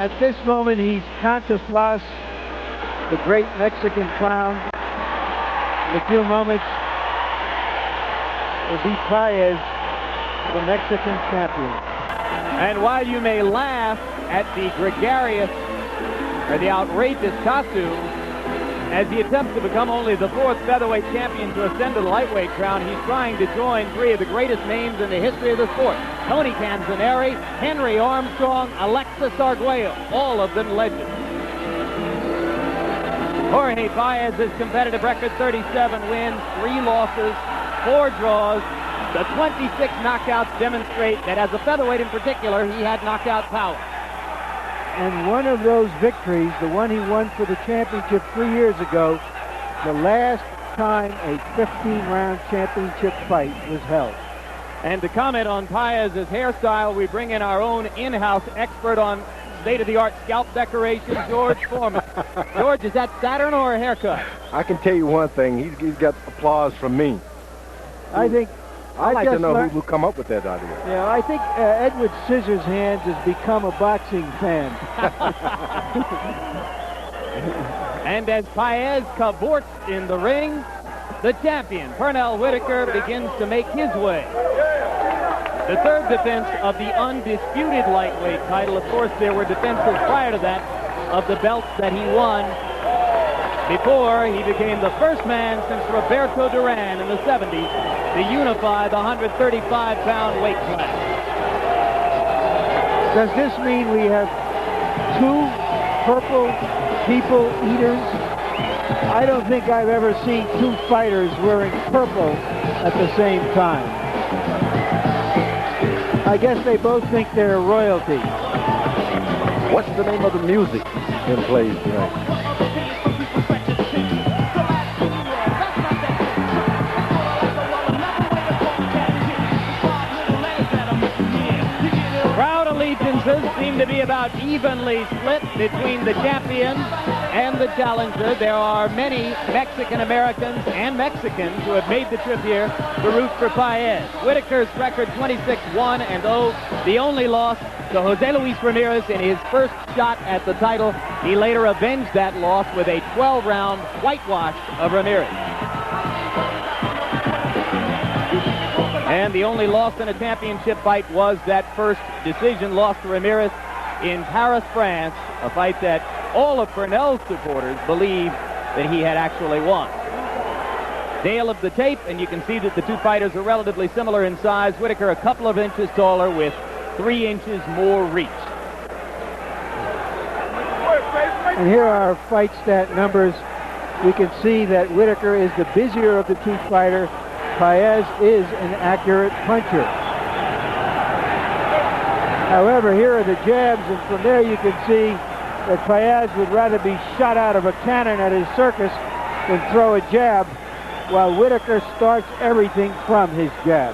At this moment, he's Cantinflas, the great Mexican clown. In a few moments, will be Paez, the Mexican champion. And while you may laugh at the gregarious or the outrageous costume, as he attempts to become only the 4th featherweight champion to ascend to the lightweight crown, he's trying to join 3 of the greatest names in the history of the sport. Tony Canzoneri, Henry Armstrong, Alexis Arguello, all of them legends. Jorge Paez's competitive record, 37 wins, 3 losses, 4 draws. The 26 knockouts demonstrate that as a featherweight in particular, he had knockout power. And one of those victories, the one he won for the championship 3 years ago, the last time a 15-round championship fight was held. And to comment on Paez's hairstyle, we bring in our own in-house expert on state-of-the-art scalp decoration, George Foreman. George, is that Saturn or a haircut? I can tell you one thing. He's got applause from me. I'd like to know who come up with that idea. Yeah, I think Edward Scissorhands has become a boxing fan. And as Paez cavorts in the ring, the champion, Pernell Whitaker, begins to make his way. The 3rd defense of the undisputed lightweight title. Of course, there were defenses prior to that of the belts that he won before he became the first man since Roberto Duran in the 70s to unify the 135-pound weight class. Does this mean we have 2 purple people eaters? I don't think I've ever seen 2 fighters wearing purple at the same time. I guess they both think they're royalty. What's the name of the music that plays tonight? Seem to be about evenly split between the champion and the challenger. There are many Mexican-Americans and Mexicans who have made the trip here to root for Paez. Whitaker's record 26-1-0, the only loss to Jose Luis Ramirez in his first shot at the title. He later avenged that loss with a 12-round whitewash of Ramirez. And the only loss in a championship fight was that first decision loss to Ramirez in Paris, France, a fight that all of Pernell's supporters believe that he had actually won. Dale of the tape, and you can see that the 2 fighters are relatively similar in size. Whitaker a couple of inches taller with 3 inches more reach. And here are our fight stat numbers. We can see that Whitaker is the busier of the 2 fighters. Paez is an accurate puncher. However, here are the jabs, and from there you can see that Paez would rather be shot out of a cannon at his circus than throw a jab, while Whitaker starts everything from his jab.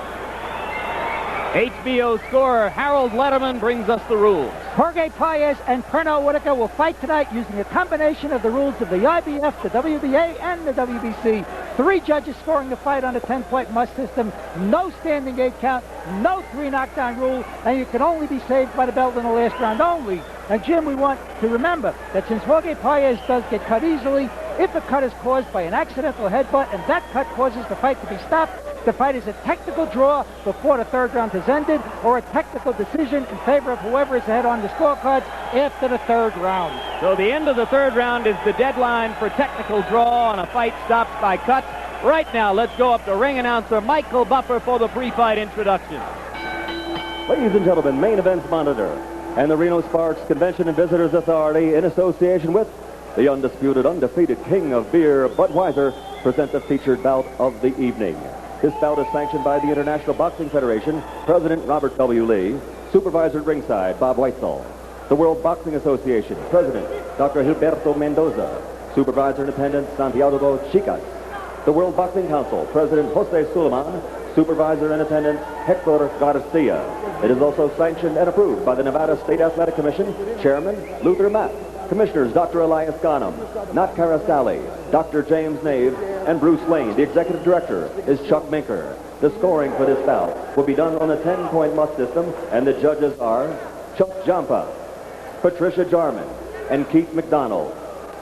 HBO scorer Harold Letterman brings us the rules. Jorge Paez and Pernell Whitaker will fight tonight using a combination of the rules of the IBF, the WBA, and the WBC. 3 judges scoring the fight on a 10-point must system, no standing 8 count, no 3 knockdown rule, and you can only be saved by the belt in the last round only. And Jim, we want to remember that since Jorge Paez does get cut easily, if a cut is caused by an accidental headbutt and that cut causes the fight to be stopped, the fight is a technical draw before the 3rd round has ended, or a technical decision in favor of whoever is ahead on the scorecards after the 3rd round. So the end of the 3rd round is the deadline for technical draw on a fight stopped by cuts. Right now, let's go up to ring announcer Michael Buffer for the pre-fight introduction. Ladies and gentlemen, Main Events Monitor and the Reno Sparks Convention and Visitors Authority, in association with the undisputed, undefeated king of beer, Budweiser, present the featured bout of the evening. This bout is sanctioned by the International Boxing Federation, President Robert W. Lee, Supervisor at ringside, Bob Weitzel. The World Boxing Association, President Dr. Gilberto Mendoza, Supervisor in attendance, Santiago Chicas. The World Boxing Council, President Jose Suleiman, Supervisor in attendance, Hector Garcia. It is also sanctioned and approved by the Nevada State Athletic Commission, Chairman Luther Matt. Commissioners Dr. Elias Ghanem, Nat Carasali, Dr. James Nave, and Bruce Lane. The Executive Director is Chuck Minker. The scoring for this bout will be done on a 10-point must system, and the judges are Chuck Jampa, Patricia Jarman, and Keith McDonald.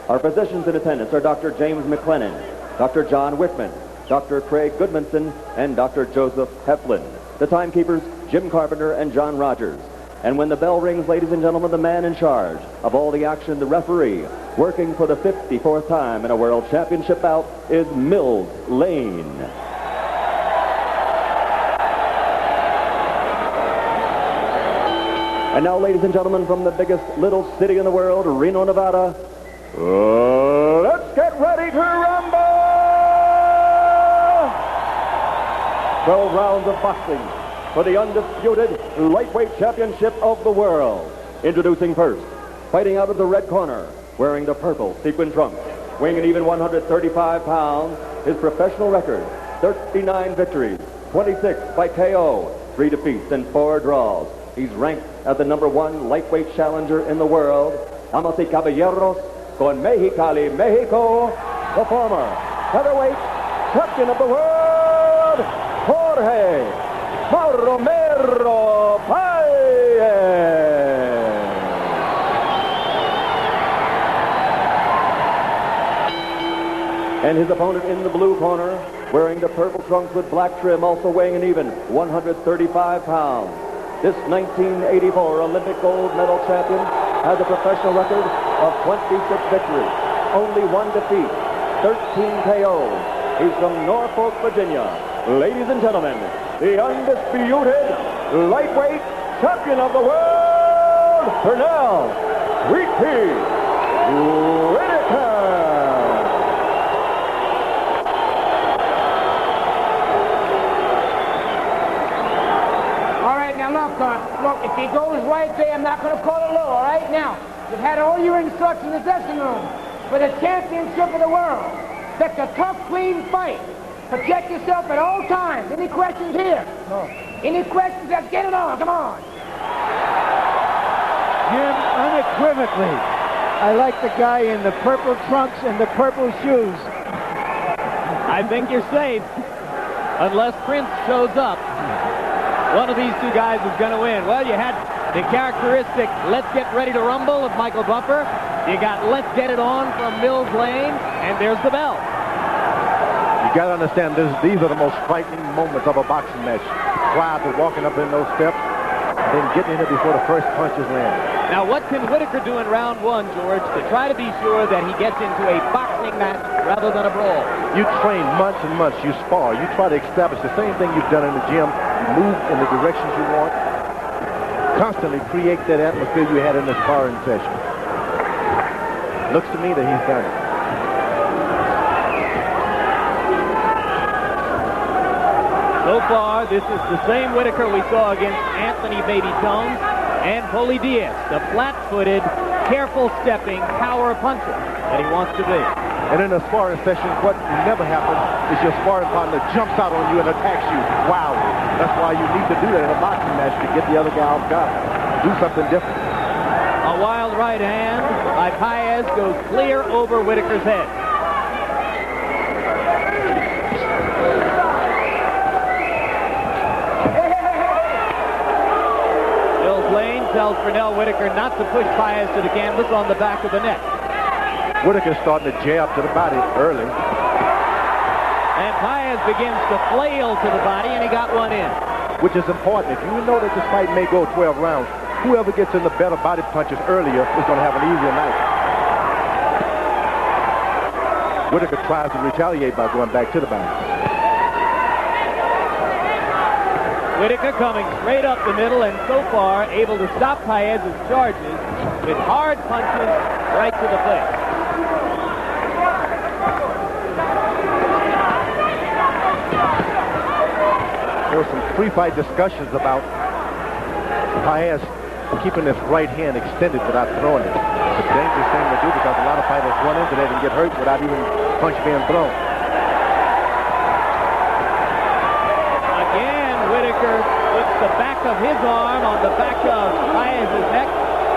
Our physicians in attendance are Dr. James McLennan, Dr. John Wickman, Dr. Craig Goodmanson, and Dr. Joseph Heflin. The timekeepers, Jim Carpenter and John Rogers. And when the bell rings, ladies and gentlemen, the man in charge of all the action, the referee, working for the 54th time in a World Championship bout, is Mills Lane. And now, ladies and gentlemen, from the biggest little city in the world, Reno, Nevada, let's get ready to rumble! 12 rounds of boxing for the undisputed lightweight championship of the world. Introducing first, fighting out of the red corner, wearing the purple sequin trunks, weighing an even 135 pounds, his professional record, 39 victories, 26 by KO, 3 defeats and 4 draws. He's ranked as the #1 lightweight challenger in the world. Damas y caballeros, con Mexicali, Mexico, the former featherweight champion of the world, Jorge Romero Paez. And his opponent in the blue corner, wearing the purple trunks with black trim, also weighing an even 135 pounds. This 1984 Olympic gold medal champion has a professional record of 26 victories, only 1 defeat, 13 KOs. He's from Norfolk, Virginia. Ladies and gentlemen, the undisputed lightweight champion of the world, Pernell Whitaker. Look, if he goes right there, I'm not going to call it low, all right? Now, you've had all your instructions in the dressing room for the championship of the world. That's a tough, clean fight. Protect yourself at all times. Any questions here? No. Any questions? Let's get it on. Come on. Jim, unequivocally, I like the guy in the purple trunks and the purple shoes. I think you're safe, unless Prince shows up. One of these two guys is going to win. Well, you had the characteristic "Let's get ready to rumble" of Michael Buffer. You got "Let's get it on" from Mills Lane, and there's the bell. You got to understand, these are the most frightening moments of a boxing match. Prior to walking up in those steps, and then getting in it before the first punch is landed. Now, what can Whitaker do in round 1, George, to try to be sure that he gets into a boxing match rather than a brawl? You train months and months. You spar. You try to establish the same thing you've done in the gym. You move in the directions you want. Constantly create that atmosphere you had in the sparring session. Looks to me that he's done it. So far, this is the same Whitaker we saw against Anthony Baby Jones and Poli Diaz, the flat-footed, careful-stepping power puncher that he wants to be. And in a sparring session, what never happens is your sparring partner jumps out on you and attacks you wildly. That's why you need to do that in a boxing match to get the other guy off guard. Do something different. A wild right hand by Paez goes clear over Whitaker's head. Mills Lane tells Pernell Whitaker not to push Paez to the canvas on the back of the neck. Whitaker's starting to jab to the body early. And Paez begins to flail to the body, and he got one in. Which is important. If you know that this fight may go 12 rounds, whoever gets in the better body punches earlier is going to have an easier night. Whitaker tries to retaliate by going back to the body. Whitaker coming straight up the middle, and so far able to stop Paez's charges with hard punches right to the face. There were some pre-fight discussions about Paez keeping his right hand extended without throwing it. It's a dangerous thing to do because a lot of fighters run into that and get hurt without even punch being thrown. Again, Whitaker puts the back of his arm on the back of Paez's neck,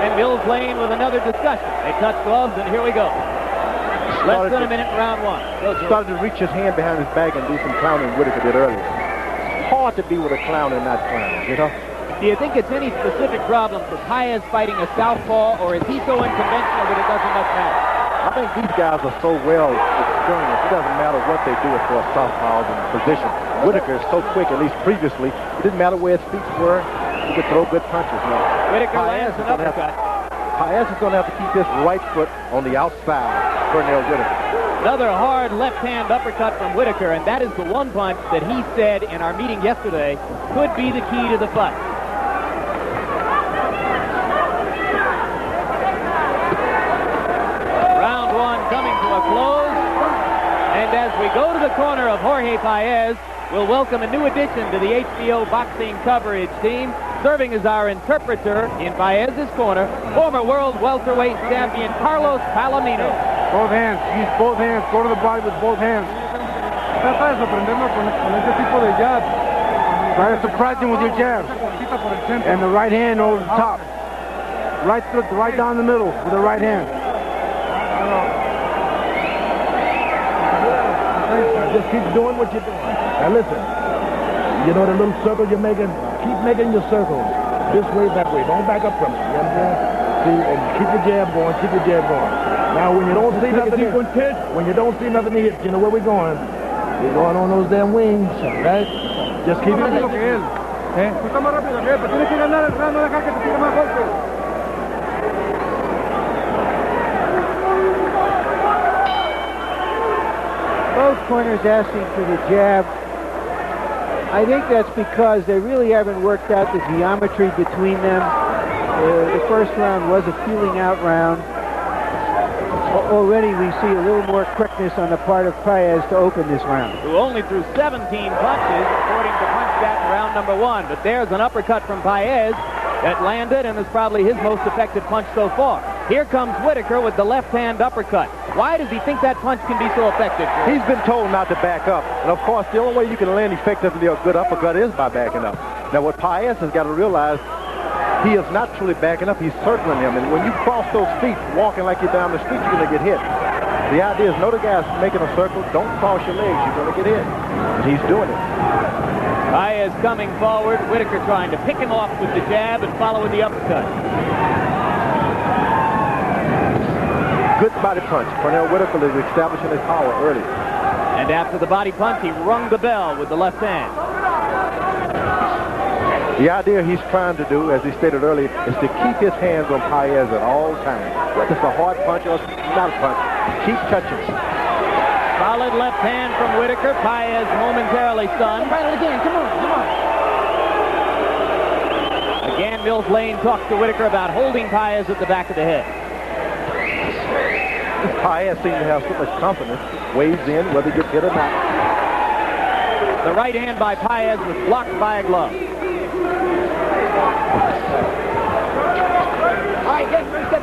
and Mills Lane with another discussion. They touch gloves, and here we go. Less than a minute in round 1. Started to reach his hand behind his back and do some clowning Whitaker did earlier. Hard to be with a clown and not clown, you know? Do you think it's any specific problem for Paez fighting a southpaw, or is he so unconventional that it doesn't much matter? I think these guys are so well experienced. It doesn't matter what they do as far as southpaws in position. Whitaker is so quick, at least previously. It didn't matter where his feet were. He could throw good punches now. Whitaker lands an uppercut. Paez is going to have to keep his right foot on the outside of Pernell Whitaker. Another hard left-hand uppercut from Whitaker, and that is the one punch that he said in our meeting yesterday could be the key to the fight. Round one coming to a close, and as we go to the corner of Jorge Paez, we'll welcome a new addition to the HBO boxing coverage team. Serving as our interpreter in Paez's corner, former world welterweight champion Carlos Palomino. Both hands. Use both hands. Go to the body with both hands. Trata de sorprendernos con este tipo de jabs. Try to surprise him with your jabs. And the right hand over the top. Right down the middle with the right hand. Just keep doing what you're doing. Now listen, you know the little circle you're making? Keep making your circle. This way, that way. Don't back up from it. You understand? See, and keep your jab going, keep your jab going. Now when you don't see nothing to hit, you know where we're going. We're going on those damn wings, right? Just keep it moving. Both corners asking for the jab. I think that's because they really haven't worked out the geometry between them. The first round was a feeling out round. Already we see a little more quickness on the part of Paez to open this round. Who only threw 17 punches, according to PunchStat in round number one. But there's an uppercut from Paez that landed and is probably his most effective punch so far. Here comes Whitaker with the left-hand uppercut. Why does he think that punch can be so effective? He's been told not to back up. And of course, the only way you can land effectively a good uppercut is by backing up. Now what Paez has got to realize, he is not truly backing up, he's circling him. And when you cross those feet, walking like you're down the street, you're going to get hit. The idea is, know the guy's making a circle, don't cross your legs, you're going to get hit. And he's doing it. Paez coming forward, Whitaker trying to pick him off with the jab and follow with the uppercut. Good body punch. Pernell Whitaker is establishing his power early. And after the body punch, he rung the bell with the left hand. The idea he's trying to do, as he stated earlier, is to keep his hands on Paez at all times. Whether it's a hard punch or not a punch, keep touching. Solid left hand from Whitaker. Paez momentarily stunned. Right again. Come on, come on. Again, Mills Lane talks to Whitaker about holding Paez at the back of the head. Paez seems to have so much confidence, weighs in whether he gets hit or not. The right hand by Paez was blocked by a glove. All right, get back.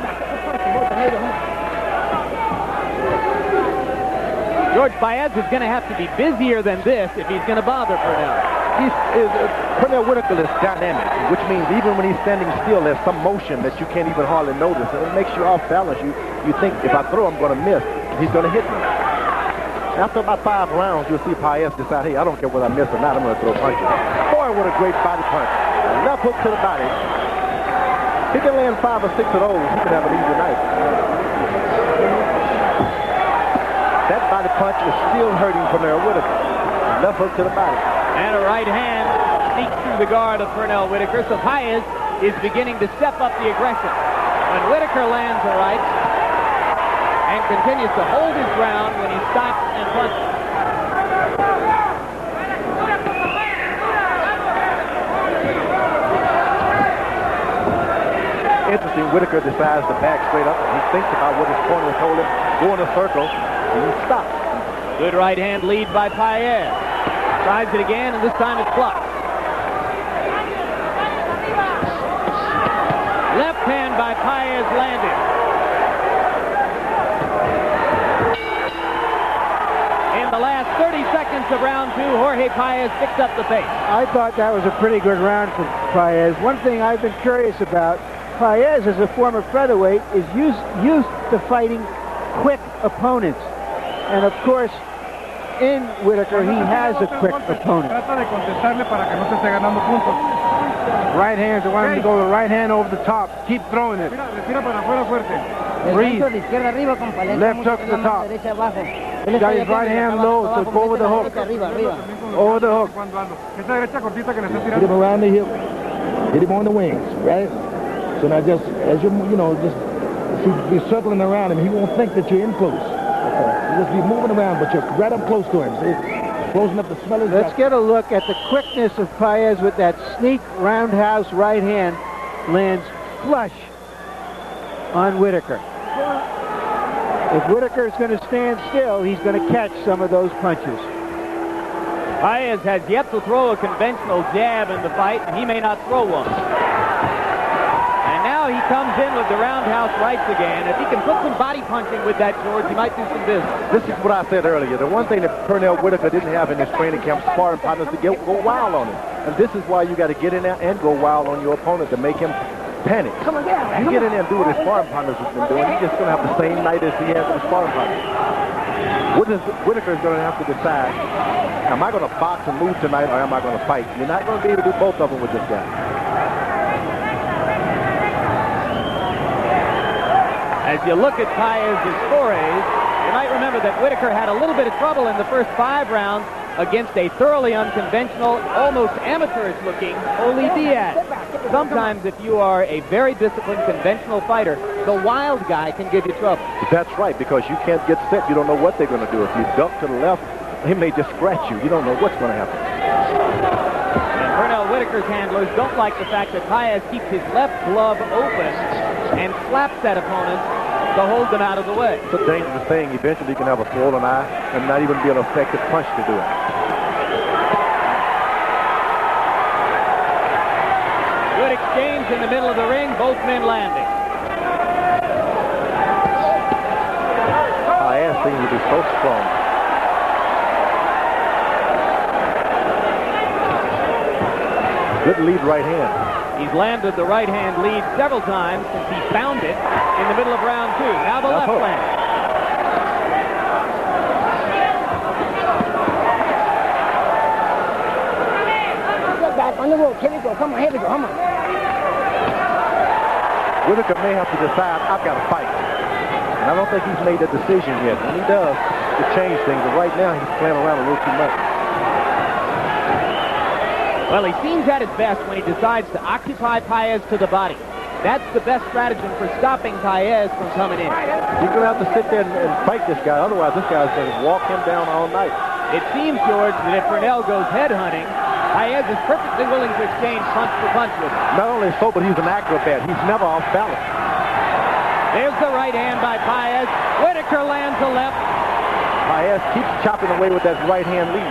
George, Paez is going to have to be busier than this if he's going to bother Pernell. Pernell Whitaker is dynamic, which means even when he's standing still, there's some motion that you can't even hardly notice. And it makes you off balance. You think, if I throw, I'm going to miss. He's going to hit me. After about 5 rounds, you'll see Paez decide, hey, I don't care whether I miss or not, I'm going to throw punches. Boy, what a great body punch. Left hook to the body. He can land 5 or 6 of those. He could have an easy night. That body punch is still hurting Pernell Whitaker. Left hook to the body. And a right hand sneaks through the guard of Pernell Whitaker, so Paez is beginning to step up the aggression. When Whitaker lands a right and continues to hold his ground when he stops and punches. Interesting, Whitaker decides to back straight up. He thinks about what his corner told him, go in a circle, and he stops. Good right hand lead by Paez. Tries it again, and this time it's blocked. Left hand by Paez landed. In the last 30 seconds of round 2, Jorge Paez picked up the pace. I thought that was a pretty good round for Paez. One thing I've been curious about, Paez, as a former featherweight, is used to fighting quick opponents. And of course, in Whitaker, he has a quick opponent. Trata de contestarle para que no se esté ganando puntos. Right hands, I want him to go the right hand over the top. Keep throwing it. Breathe. Left hook to the top. He's got his right hand low, so go over the hook. Over the hook. Hit him around the hip. Hit him on the wings, right? So now just, as you know, just be circling around him. He won't think that you're in close. Okay. You just be moving around, but you're right up close to him. See? Close enough to smell his Let's get a look at the quickness of Paez with that sneak roundhouse right hand. Lands flush on Whitaker. If Whitaker is going to stand still, he's going to catch some of those punches. Paez has yet to throw a conventional jab in the fight, and he may not throw one. And now he comes in with the roundhouse rights again. If he can put some body punching with that, George, he might do some business. This is what I said earlier. The one thing that Pernell Whitaker didn't have in his training camp, sparring partners to go wild on him. And this is why you got to get in there and go wild on your opponent to make him panic. Come on, get out. You get in there and do what his sparring partners have been doing. He's just going to have the same night as he has with his sparring partners. Whitaker is going to have to decide, am I going to box and move tonight or am I going to fight? You're not going to be able to do both of them with this guy. As you look at Paez's forays, you might remember that Whitaker had a little bit of trouble in the first 5 rounds against a thoroughly unconventional, almost amateurish-looking Oli Diaz. Sometimes if you are a very disciplined, conventional fighter, the wild guy can give you trouble. That's right, because you can't get set. You don't know what they're going to do. If you duck to the left, he may just scratch you. You don't know what's going to happen. And Pernell Whitaker's handlers don't like the fact that Paez keeps his left glove open and slaps at opponents to hold them out of the way. It's a dangerous thing. Eventually you can have a swollen eye and not even be an effective punch to do it. Good exchange in the middle of the ring, both men landing. Paez seems to be so strong. Good lead right hand. He's landed the right hand lead several times since he found it in the middle of round 2. Now the left land. Get back on the road. Here we go. Come on, here we go. Come on. Whitaker may have to decide, I've got to fight. And I don't think he's made a decision yet. When he does, to change things. But right now, he's playing around a little too much. Well, he seems at his best when he decides to occupy Paez to the body. That's the best stratagem for stopping Paez from coming in. You're going to have to sit there and fight this guy. Otherwise, this guy's going to walk him down all night. It seems, George, that if Pernell goes headhunting, Paez is perfectly willing to exchange punch for punch with him. Not only so, but he's an acrobat. He's never off balance. There's the right hand by Paez. Whitaker lands a left. Paez keeps chopping away with that right hand lead.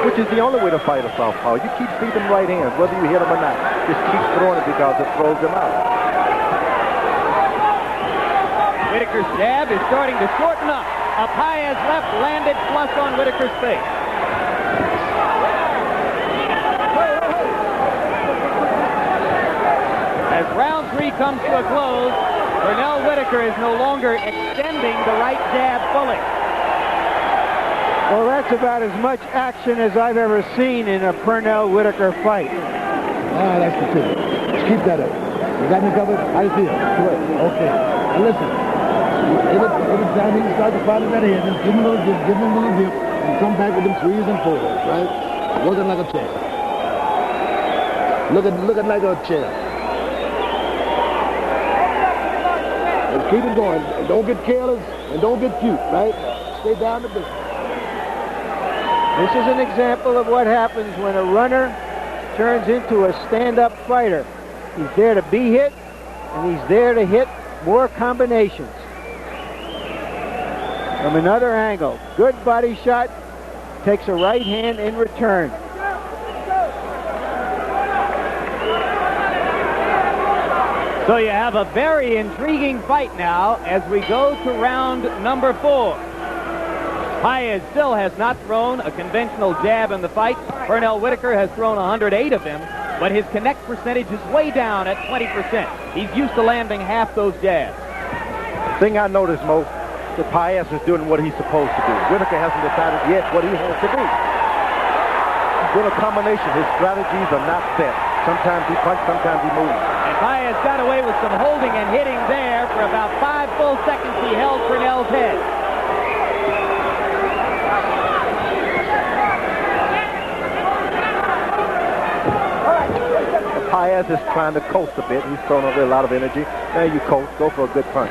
Which is the only way to fight a southpaw. You keep feeding them right hands, whether you hit them or not. Just keep throwing it because it throws them out. Whitaker's jab is starting to shorten up. A Paez left landed flush on Whitaker's face. As round 3 comes to a close, Pernell Whitaker is no longer extending the right jab fully. Well, that's about as much action as I've ever seen in a Pernell Whitaker fight. Ah, that's the truth. Just keep that up. You got me covered? How you feel? Good. Okay. Now listen. Every time he starts to fight that head, just give him a little dip, and come back with them 3s and 4s, right? Working like a champ. Looking like a champ. And keep it going. And don't get careless and don't get cute, right? Stay down to business. This is an example of what happens when a runner turns into a stand-up fighter. He's there to be hit, and he's there to hit more combinations. From another angle, good body shot, takes a right hand in return. So you have a very intriguing fight now as we go to round number 4. Paez still has not thrown a conventional jab in the fight. Pernell Whitaker has thrown 108 of them, but his connect percentage is way down at 20%. He's used to landing half those jabs. The thing I noticed, Mo, that Paez is doing what he's supposed to do. Whitaker hasn't decided yet what he wants to do. He's doing a combination. His strategies are not set. Sometimes he punches, sometimes he moves. And Paez got away with some holding and hitting there. For about 5 full seconds, he held Purnell's head. Paez is trying to coast a bit. He's throwing away a lot of energy. Now you coast, go for a good punch.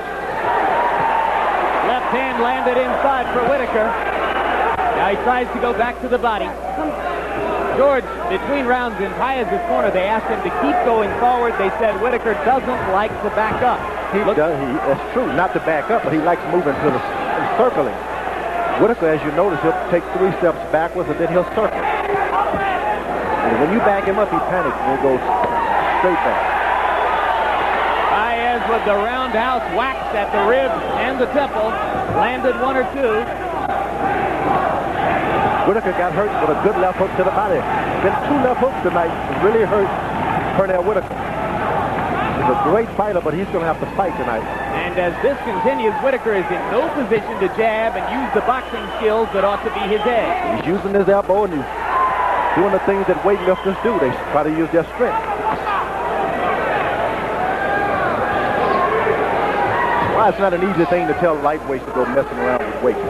Left hand landed inside for Whitaker. Now he tries to go back to the body. George, between rounds in Paez's corner, they asked him to keep going forward. They said Whitaker doesn't like to back up. That's true, not to back up, but he likes moving to the circling. Whitaker, as you notice, he'll take 3 steps backwards and then he'll circle. And when you back him up, he panics and he goes straight back. Paez with the roundhouse whacks at the ribs and the temple. Landed 1 or 2. Whitaker got hurt with a good left hook to the body. Been 2 left hooks tonight. Really hurt Purnell Whitaker. He's a great fighter, but he's going to have to fight tonight. And as this continues, Whitaker is in no position to jab and use the boxing skills that ought to be his edge. He's using his elbow and he's doing the things that weightlifters do. They try to use their strength. Well, it's not an easy thing to tell lightweights to go messing around with weights.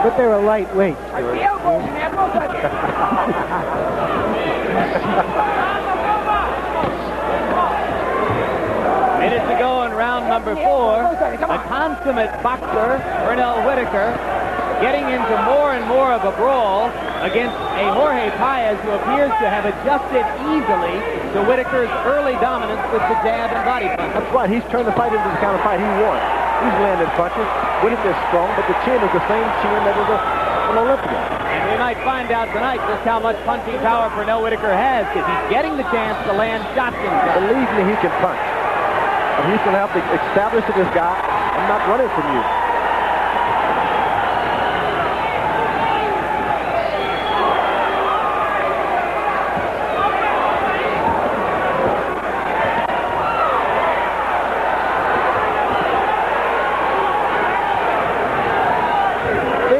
But they're a lightweight. Minutes to go in round number 4. A consummate boxer, Purnell Whitaker, getting into more and more of a brawl against a Jorge Paez who appears to have adjusted easily to Whitaker's early dominance with the jab and body punch. That's right. He's turned the fight into the kind of fight he won. He's landed punches. Whitaker's strong, but the chin is the same chin that was an Olympian. And we might find out tonight just how much punching power Purnell Whitaker has, because he's getting the chance to land shots inside. Believe me, he can punch. But he's going to have to establish to this guy, I'm not running from you.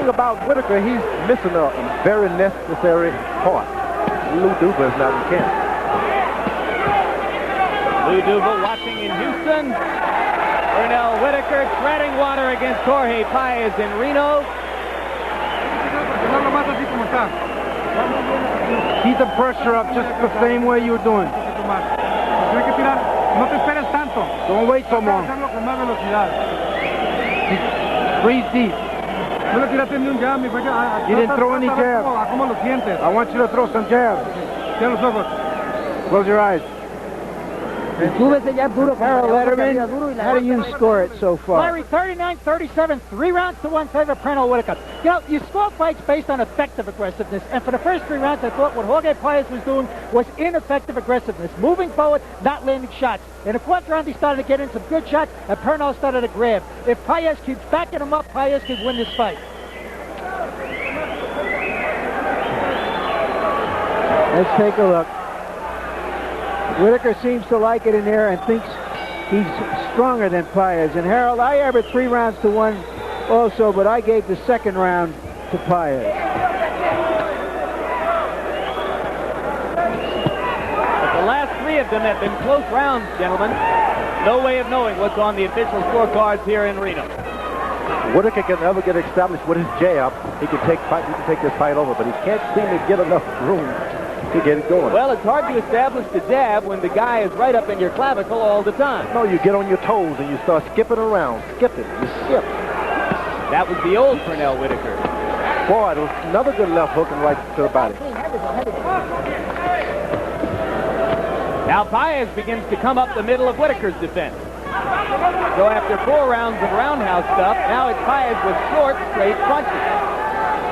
About Whitaker, he's missing a very necessary part. Lou Duva is not in camp. Lou Duva watching in Houston. Purnell Whitaker treading water against Jorge Paez in Reno. Keep the pressure up just the same way you're doing. Don't wait so long. Breathe deep. You didn't throw any jabs. I want you to throw some jabs. Close your eyes. Harold Letterman, how do you score it so far? Larry, 39-37, 3 rounds to 1 favor Purnell Whitaker. You know, you score fights based on effective aggressiveness, and for the first 3 rounds, I thought what Jorge Paez was doing was ineffective aggressiveness, moving forward, not landing shots. In the 4th round, he started to get in some good shots, and Purnell started to grab. If Paez keeps backing him up, Paez could win this fight. Let's take a look. Whitaker seems to like it in there and thinks he's stronger than Paez. And Harold, I averaged 3 rounds to 1 also, but I gave the 2nd round to Paez. But the last 3 of them have been close rounds, gentlemen. No way of knowing what's on the official scorecards here in Reno. Whitaker can never get established with his jab. He can take this fight over, but he can't seem to get enough room to get it going. Well, it's hard to establish the jab when the guy is right up in your clavicle all the time. No, you get on your toes and you start skipping around. Skipping. You skip. That was the old Purnell Whitaker. Boy, it was another good left hook and right to the body. Now Paez begins to come up the middle of Whitaker's defense. So after 4 rounds of roundhouse stuff, now it's Paez with short, straight punches.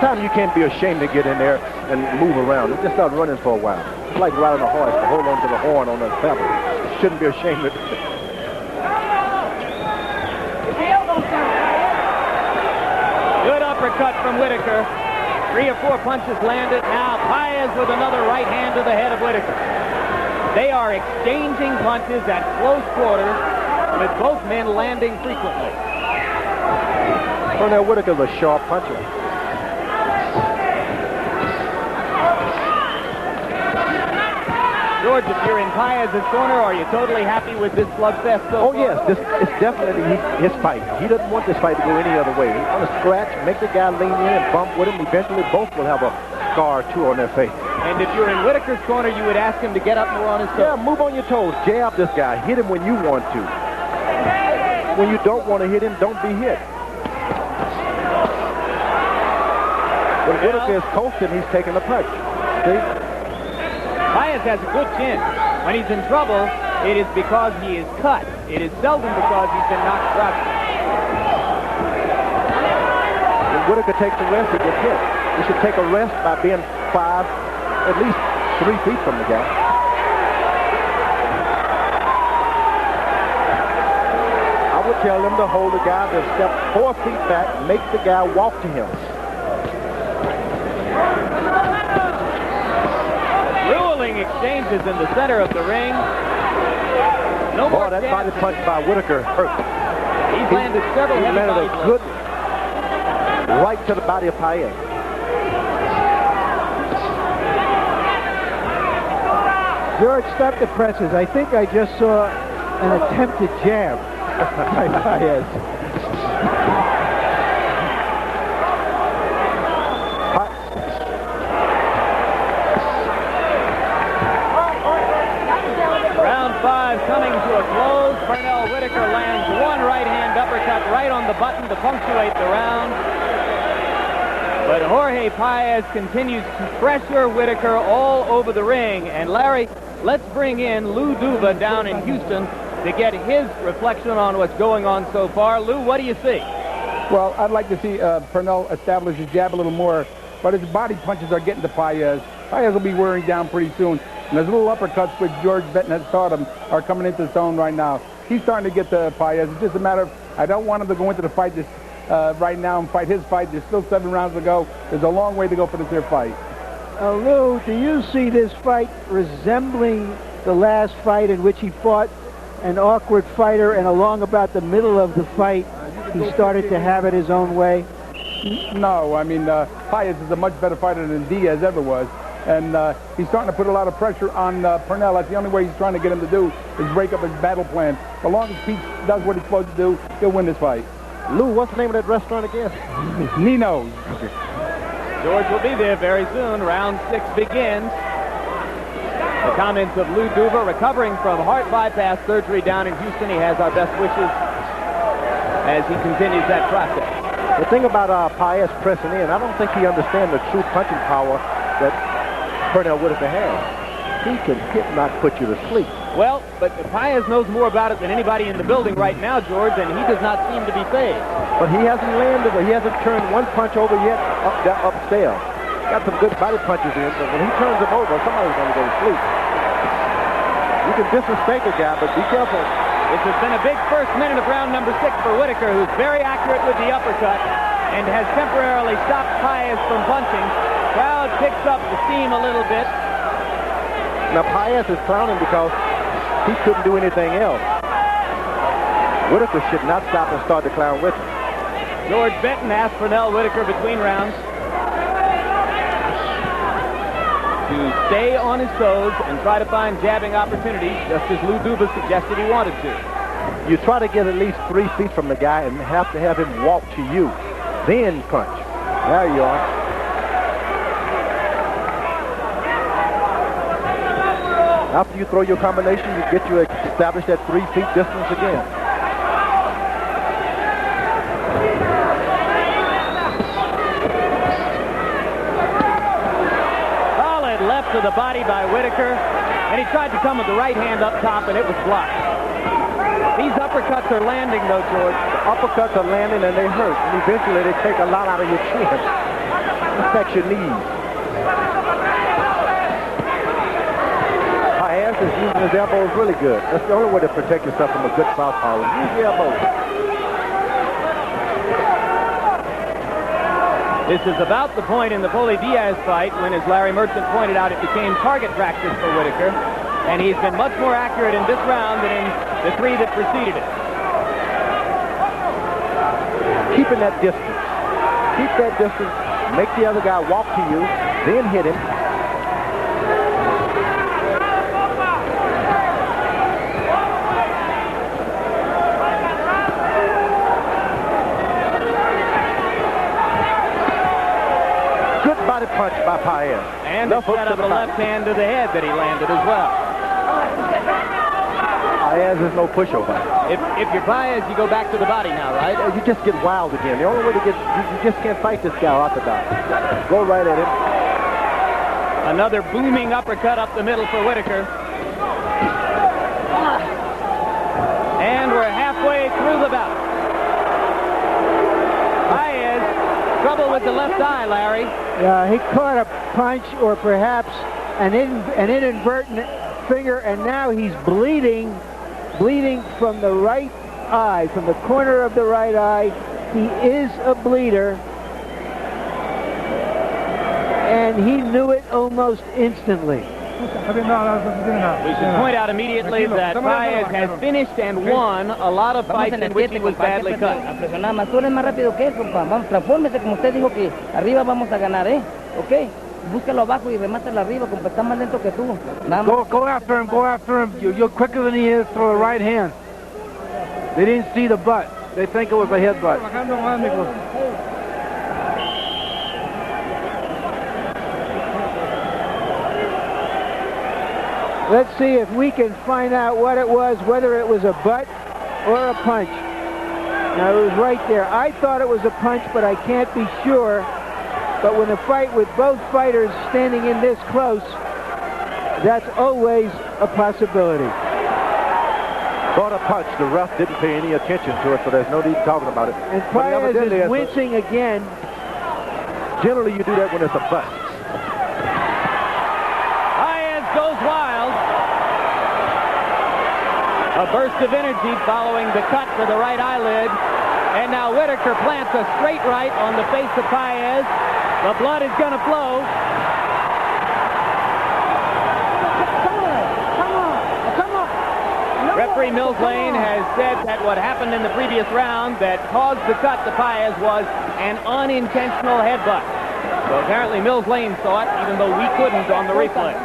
Sometimes you can't be ashamed to get in there and move around. Just start running for a while. It's like riding a horse to hold on to the horn on the saddle. You shouldn't be ashamed of it. Good uppercut from Whitaker. 3 or 4 punches landed. Now Paez with another right hand to the head of Whitaker. They are exchanging punches at close quarters, with both men landing frequently. Purnell Whitaker's a sharp puncher. George, if you're in Paez's corner, are you totally happy with this slugfest so far? Yes, it's definitely his fight. He doesn't want this fight to go any other way. He wants to scratch, make the guy lean in and bump with him. Eventually, both will have a scar or two on their face. And if you're in Whitaker's corner, you would ask him to get up more on his toes. Yeah, move on your toes. Jab this guy. Hit him when you want to. When you don't want to hit him, don't be hit. When Whitaker is coasting, he's taking a punch. See? Paez has a good chin. When he's in trouble, it is because he is cut. It is seldom because he's been knocked out. When Whitaker takes a rest, he gets hit. He should take a rest by being at least 3 feet from the guy. I would tell him to hold the guy to step 4 feet back, make the guy walk to him. Grueling exchanges in the center of the ring. No more that body punch by Whitaker hurt. He's landed several heavy body blows. Good right to the body of Paez. George, stop the presses. I think I just saw an attempted jab by Paez. Round 5 coming to a close. Pernell Whitaker lands one right-hand uppercut right on the button to punctuate the round. But Jorge Paez continues to pressure Whitaker all over the ring. And Larry, let's bring in Lou Duva down in Houston to get his reflection on what's going on so far. Lou, what do you see? Well, I'd like to see Pernell establish his jab a little more, but his body punches are getting to Paez. Paez will be wearing down pretty soon. And those little uppercuts which George Benton has taught him are coming into the zone right now. He's starting to get to Paez. It's just a matter of, I don't want him to go into the fight this right now and fight his fight. There's still 7 rounds to go. There's a long way to go for this here fight. Lou, do you see this fight resembling the last fight in which he fought an awkward fighter, and along about the middle of the fight, he started to have it his own way? No, I mean, Paez is a much better fighter than Diaz ever was. And he's starting to put a lot of pressure on Pernell. That's the only way he's trying to get him to do is break up his battle plan. As long as Pete does what he's supposed to do, he'll win this fight. Lou, what's the name of that restaurant again? Nino's. George will be there very soon. Round 6 begins. The comments of Lou Duva, recovering from heart bypass surgery down in Houston. He has our best wishes as he continues that process. The thing about Paez pressing in, I don't think he understands the true punching power that Pernell Whitaker has. He can hit, not put you to sleep. Well, but Paez knows more about it than anybody in the building right now, George, and he does not seem to be phased. But he hasn't landed, he hasn't turned one punch over yet upstairs. Got some good body punches in, but when he turns them over, somebody's going to go to sleep. You can disrespect a guy, but be careful. This has been a big first minute of round number 6 for Whitaker, who's very accurate with the uppercut and has temporarily stopped Paez from punching. Crowd picks up the steam a little bit. Now Paez is clowning because he couldn't do anything else. Whitaker should not stop and start to clown with him. George Benton asked Pernell Whitaker between rounds to stay on his toes and try to find jabbing opportunities, just as Lou Duva suggested he wanted to. You try to get at least 3 feet from the guy and have to have him walk to you, then punch. There you are. After you throw your combination, you get you established at 3 feet distance again. Solid left to the body by Whitaker, and he tried to come with the right hand up top, and it was blocked. These uppercuts are landing, though, George. The uppercuts are landing, and they hurt. And eventually, they take a lot out of your chin. Affects your knees. Paez is using his elbows really good. That's the only way to protect yourself from a good southpaw. Use your elbows. This is about the point in the Poli-Diaz fight when, as Larry Merchant pointed out, it became target practice for Whitaker. And he's been much more accurate in this round than in the 3 that preceded it. Keeping that distance. Keep that distance. Make the other guy walk to you, then hit him. Paez. And it set up a left hand to the head that he landed as well. Paez is no pushover. If you're Paez, you go back to the body now, right? You just get wild again. The only way to get, you just can't fight this guy orthodox. Go right at him. Another booming uppercut up the middle for Whitaker. And we're halfway through the bout. Paez, trouble with the left eye, Larry. Yeah, he caught a punch or perhaps an inadvertent finger, and now he's bleeding from the right eye, from the corner of the right eye. He is a bleeder, and he knew it almost instantly. We should point out immediately that Paez has finished and won a lot of fights in which he was badly cut. Tú eres más rápido que él, compa. Vamos, transfórmese como usted dijo que arriba vamos a ganar, ¿eh? ¿Ok? Búscalo abajo y remátalo arriba, compa. Está más lento que tú. Go after him, go after him. You're quicker than he is. Throw the right hand. They didn't see the butt. They think it was a headbutt. Let's see if we can find out what it was, whether it was a butt or a punch. Now, it was right there. I thought it was a punch, but I can't be sure. But when a fight with both fighters standing in this close, that's always a possibility. Caught a punch. The ref didn't pay any attention to it, so there's no need talking about it. And Paez is wincing again. Generally, you do that when it's a butt. Paez goes wild. A burst of energy following the cut for the right eyelid. And now Whitaker plants a straight right on the face of Paez. The blood is going to flow. Referee Mills Lane has said that what happened in the previous round that caused the cut to Paez was an unintentional headbutt. So apparently Mills Lane saw it, even though we couldn't on the replay.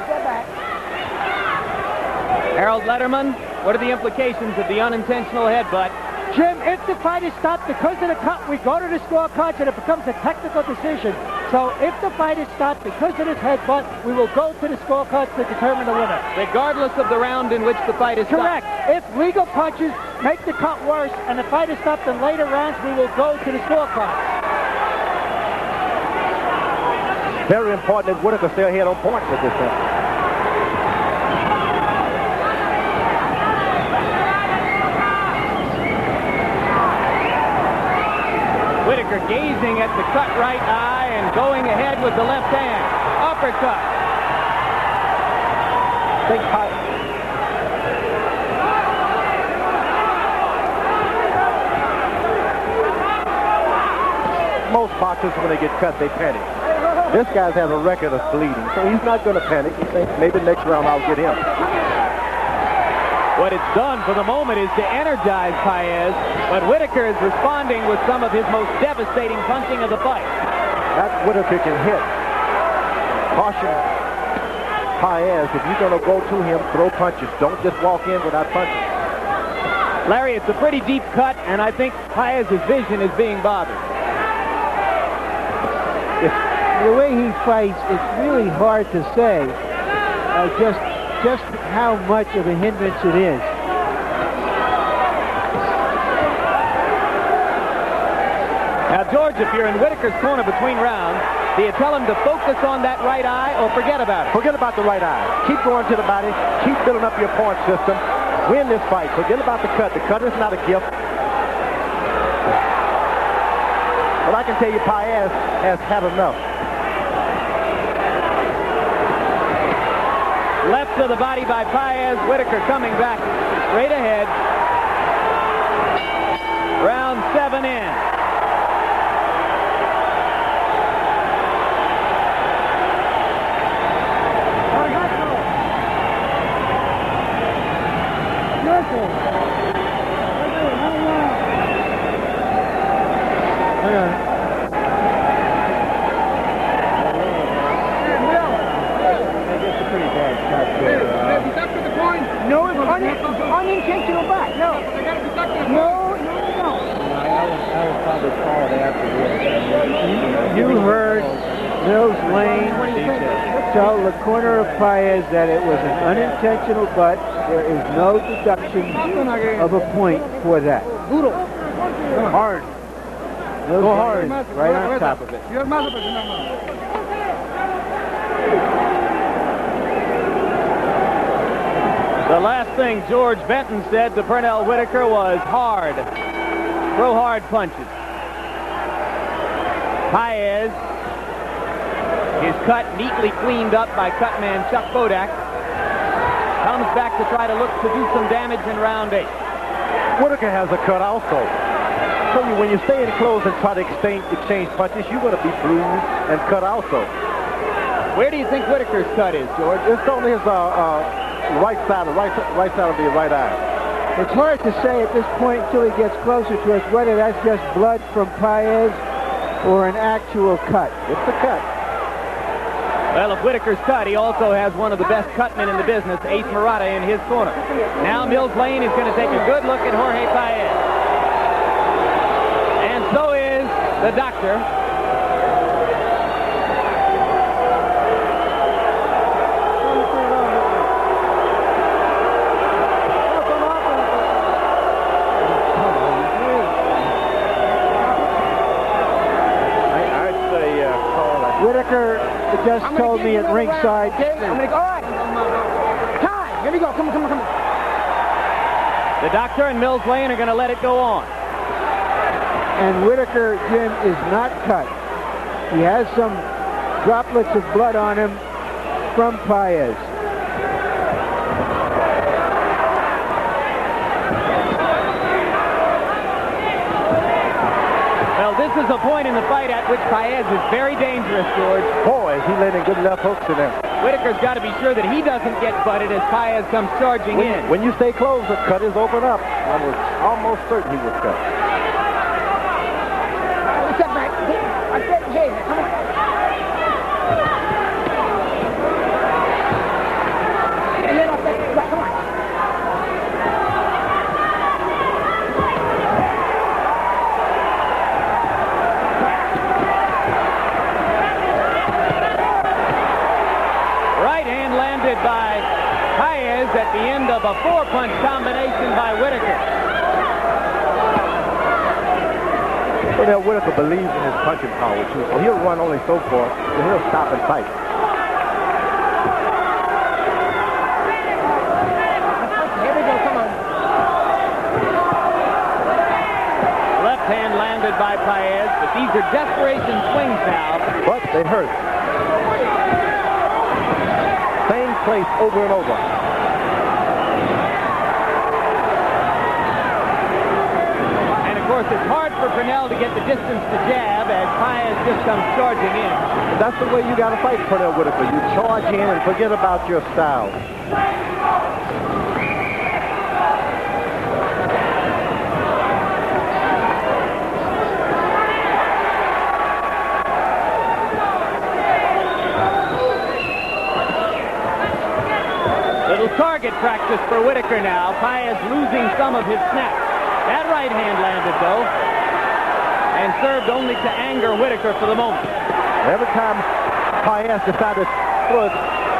Harold Letterman, what are the implications of the unintentional headbutt? Jim, if the fight is stopped because of the cut, we go to the scorecards and it becomes a technical decision. So if the fight is stopped because of this headbutt, we will go to the scorecards to determine the winner. Regardless of the round in which the fight is correct. Stopped. If legal punches make the cut worse and the fight is stopped in later rounds, we will go to the scorecards. Very important that Whitaker stay ahead on points at this time. Whitaker gazing at the cut right eye and going ahead with the left hand. Uppercut. Big fight. Most boxers, when they get cut, they panic. This guy has a record of bleeding, so he's not going to panic. He thinks maybe next round I'll get him. What it's done for the moment is to energize Paez, but Whitaker is responding with some of his most devastating punching of the fight. That Whitaker can hit. Caution Paez, if you're going to go to him, throw punches. Don't just walk in without punches. Larry, it's a pretty deep cut, and I think Paez's vision is being bothered. The way he fights, it's really hard to say just how much of a hindrance it is. Now, George, if you're in Whitaker's corner between rounds, do you tell him to focus on that right eye or forget about it? Forget about the right eye. Keep going to the body. Keep building up your point system. Win this fight. Forget about the cut. The cut is not a gift. But I can tell you Paez has had enough. Left to the body by Paez. Whitaker coming back straight ahead. Round 7 in. No, it's unintentional back. No. No. You Mills Lane tell the corner of Paez that it was an unintentional butt. There is no deduction of a point for that. Hard. Mills Go hard. Right on top of it. The last thing George Benton said to Pernell Whitaker was hard. Throw hard punches. Paez is cut, neatly cleaned up by cutman Chuck Bodak. Comes back to try to look to do some damage in round 8. Whitaker has a cut also. So when you stay in close and try to exchange punches, you're going to be bruised and cut also. Where do you think Whitaker's cut is, George? It's on his right side of the right eye. It's hard to say at this point until he gets closer to us whether that's just blood from Paez or an actual cut. It's a cut. Well, if Whitaker's cut, he also has one of the best cutmen in the business, Ace Murata, in his corner. Now Mills Lane is going to take a good look at Jorge Paez. And so is the doctor. Whitaker just told me at ringside. Okay, I'm going to go. All right. Time. Here we go. Come on. The doctor and Mills Lane are going to let it go on. And Whitaker, Jim, is not cut. He has some droplets of blood on him from Paez. Well, this is a point in the fight at which Paez is very dangerous, George. Boy, is he letting good left hooks in there. Whitaker's got to be sure that he doesn't get butted as Paez comes charging in. When you stay close, the cut is open up. I was almost certain he was cut. Step back. I'm getting Jason. Come on. Come on. By Paez at the end of a 4-punch combination by Whitaker. Pernell Whitaker believes in his punching power, too, so he'll run only so far, and he'll stop and fight. Here we go, come on. Left hand landed by Paez, but these are desperation swings now. But they hurt. Same place over and over. And of course, it's hard for Pernell to get the distance to jab as Paez just comes charging in. That's the way you got to fight Pernell Whitaker. You charge in and forget about your style. Target practice for Whitaker now. Paez losing some of his snap. That right hand landed, though, and served only to anger Whitaker for the moment. Every time Paez decided to throw a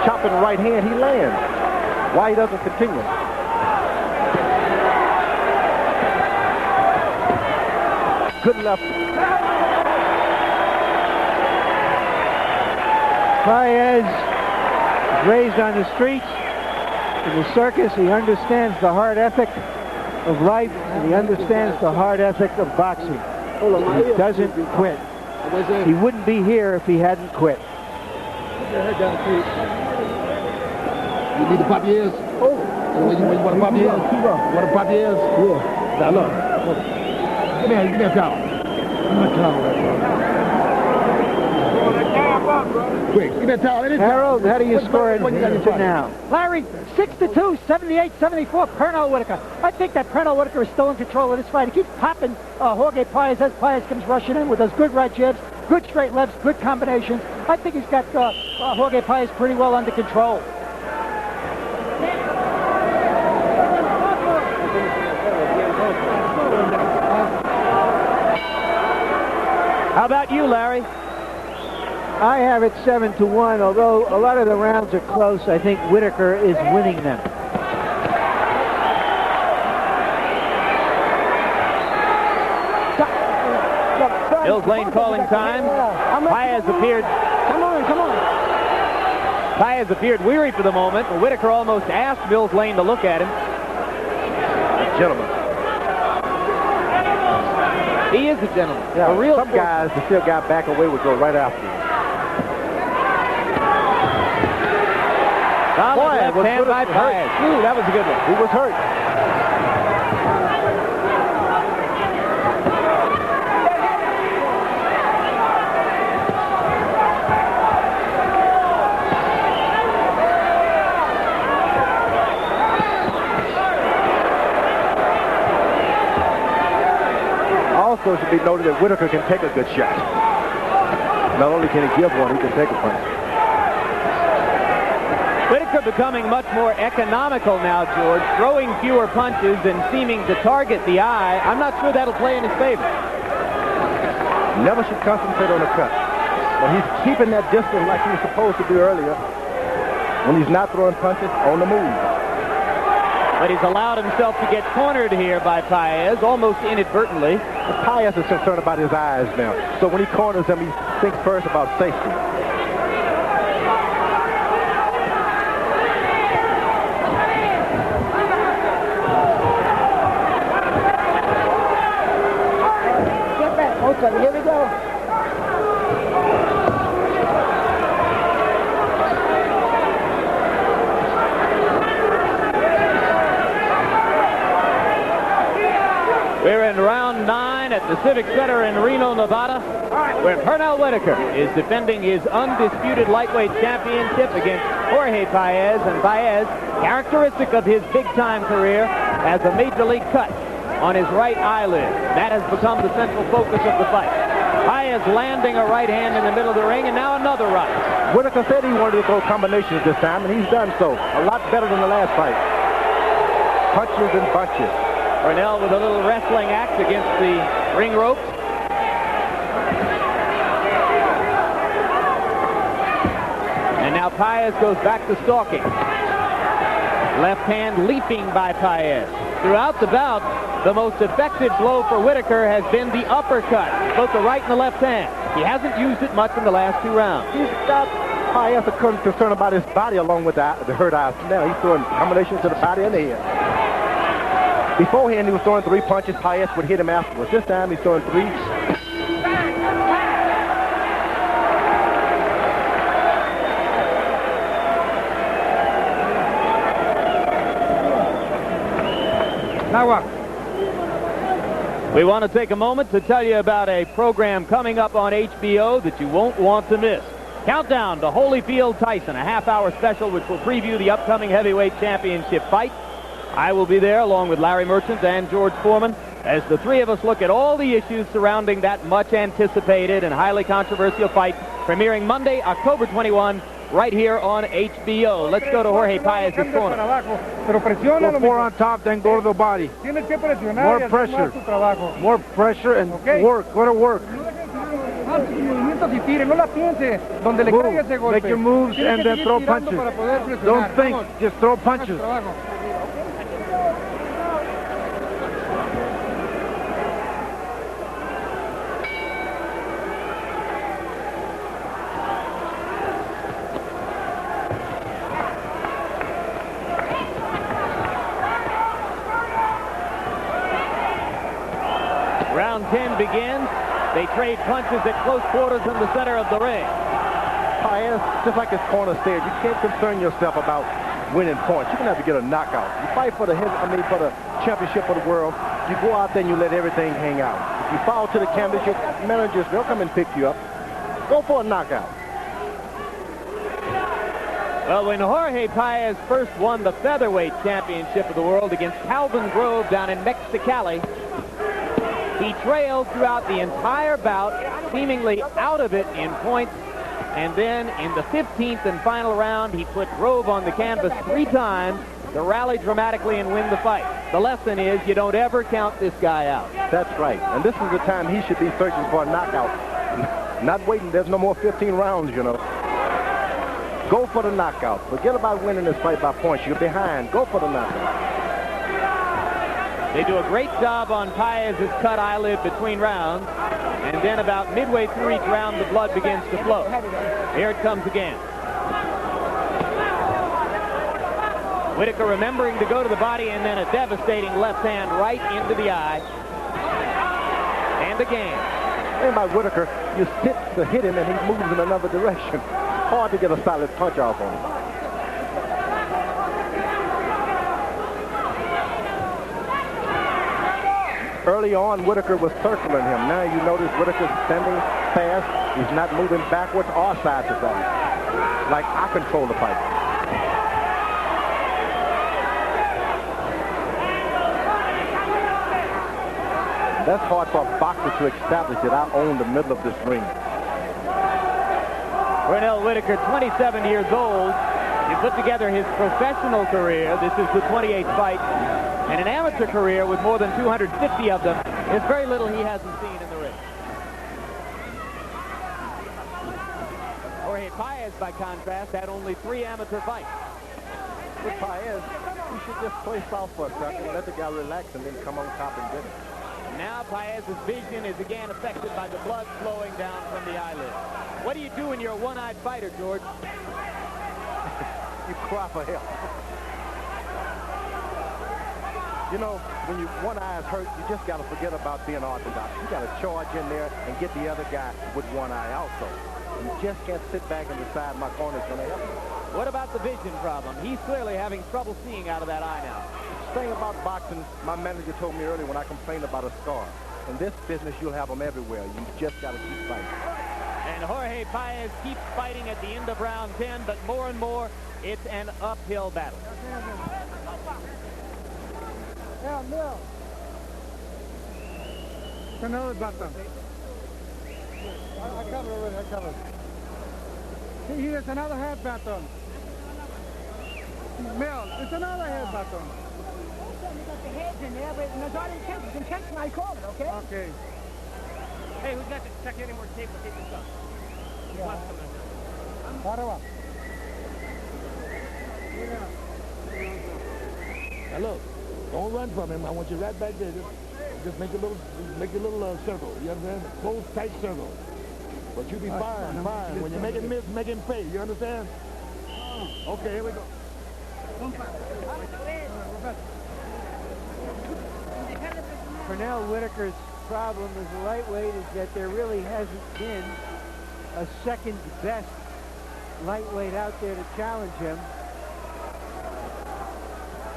chopping right hand, he lands. Why he doesn't continue? Good left. Paez is raised on the streets. In the circus, he understands the hard ethic of life, and he understands the hard ethic of boxing. He doesn't quit. He wouldn't be here if he hadn't quit. You need to pop your ears? Oh. You want to pop your ears? You want to pop your ears? Yeah. Now look. Give me a towel. Give me a towel. Quick, give me a towel. Harold, how do you score it now? Larry, 6-2, 78-74, Pernell Whitaker. I think that Pernell Whitaker is still in control of this fight. He keeps popping Jorge Paez as Paez comes rushing in with those good right jabs, good straight lefts, good combinations. I think he's got Jorge Paez pretty well under control. How about you, Larry? I have it 7-1, although a lot of the rounds are close. I think Whitaker is winning them. Mills Lane calling time. Paez appeared. Come on. Paez appeared weary for the moment, but Whitaker almost asked Mills Lane to look at him. Gentlemen. He is a gentleman. Yeah, a real some guys, the still got back away, would go right after him. Solid left hand by Paez. Ooh, that was a good one. He was hurt. Also, it should be noted that Whitaker can take a good shot. Not only can he give one, he can take a punch. Whitaker becoming much more economical now, George, throwing fewer punches and seeming to target the eye. I'm not sure that'll play in his favor. Never should concentrate on the cut. But he's keeping that distance like he was supposed to do earlier when he's not throwing punches on the move. But he's allowed himself to get cornered here by Paez, almost inadvertently. Paez is concerned about his eyes now. So when he corners him, he thinks first about safety. Get back, Mozart. Here we go. We're in round 9 at the Civic Center in Reno, Nevada, where Pernell Whitaker is defending his undisputed lightweight championship against Jorge Paez. And Paez, characteristic of his big-time career, has a major league cut on his right eyelid. That has become the central focus of the fight. Paez landing a right hand in the middle of the ring, and now another right. Whitaker said he wanted to throw combinations this time, and he's done so. A lot better than the last fight. Punches and bunches. Pernell with a little wrestling act against the ring ropes. And now Paez goes back to stalking. Left hand leaping by Paez. Throughout the bout, the most effective blow for Whitaker has been the uppercut, both the right and the left hand. He hasn't used it much in the last 2 rounds. He's got Paez concerned about his body along with the hurt eyes. Now he's throwing combinations to the body and the head. Beforehand, he was throwing 3 punches. Paez would hit him afterwards. This time, he's throwing 3. Now what? We want to take a moment to tell you about a program coming up on HBO that you won't want to miss. Countdown to Holyfield Tyson, a half-hour special which will preview the upcoming heavyweight championship fight. I will be there along with Larry Merchant and George Foreman as the 3 of us look at all the issues surrounding that much anticipated and highly controversial fight, premiering Monday, October 21, right here on HBO. Let's go to Jorge Paez's corner. Go 4 on top, then go to the body. More pressure. More pressure and work. Go to work. Move. Make your moves and then throw punches. Don't think, just throw punches. Round 10 begins. They trade punches at close quarters in the center of the ring. Paez, just like his corner said, you can't concern yourself about winning points. You can have to get a knockout. You fight for the for the championship of the world. You go out there and you let everything hang out. If you fall to the canvas, your managers, they'll come and pick you up. Go for a knockout. Well, when Jorge Paez first won the featherweight championship of the world against Calvin Grove down in Mexicali, he trailed throughout the entire bout, seemingly out of it in points. And then in the 15th and final round, he put Grove on the canvas 3 times to rally dramatically and win the fight. The lesson is you don't ever count this guy out. That's right. And this is the time he should be searching for a knockout. Not waiting. There's no more 15 rounds, you know. Go for the knockout. Forget about winning this fight by points. You're behind. Go for the knockout. They do a great job on Paez's cut eyelid between rounds, and then about midway through each round, the blood begins to flow. Here it comes again. Whitaker remembering to go to the body, and then a devastating left hand right into the eye. And again. And by Whitaker, you sit to hit him, and he moves in another direction. Hard to get a solid punch off on him. Early on, Whitaker was circling him. Now you notice Whitaker's standing fast. He's not moving backwards or side to side. Like I control the fight. That's hard for a boxer to establish it. I own the middle of this ring. Pernell Whitaker, 27 years old. He put together his professional career. This is the 28th fight. And an amateur career with more than 250 of them. There's very little he hasn't seen in the ring. Jorge Paez, by contrast, had only 3 amateur fights. With Paez, you should just play south for a second, let the guy relax, and then come on top and get it. Now Paez's vision is again affected by the blood flowing down from the eyelid. What do you do when you're a one-eyed fighter, George? You cry for help. You know, when one eye is hurt, you just got to forget about being orthodox. You got to charge in there and get the other guy with one eye also. You just can't sit back and decide my corner's going to help you. What about the vision problem? He's clearly having trouble seeing out of that eye now. The thing about boxing, my manager told me earlier when I complained about a scar. In this business, you'll have them everywhere. You just got to keep fighting. And Jorge Paez keeps fighting at the end of round 10, but more and more, it's an uphill battle. Yeah, no. It's another button. I cover already, I cover. See, here's another head button. Mel, it's another head button. You got the heads in there, but it's not intentional. I call it, okay? Okay. Hey, who's got to check any more tape? We'll take this up. Parawa. Now look, don't run from him. I want you right back there. Just make a little circle. You understand? Close, tight circle. But you be fine. When you make him miss, make him pay. You understand? Okay, here we go. Pernell Whitaker's problem as a lightweight is that there really hasn't been a second best lightweight out there to challenge him.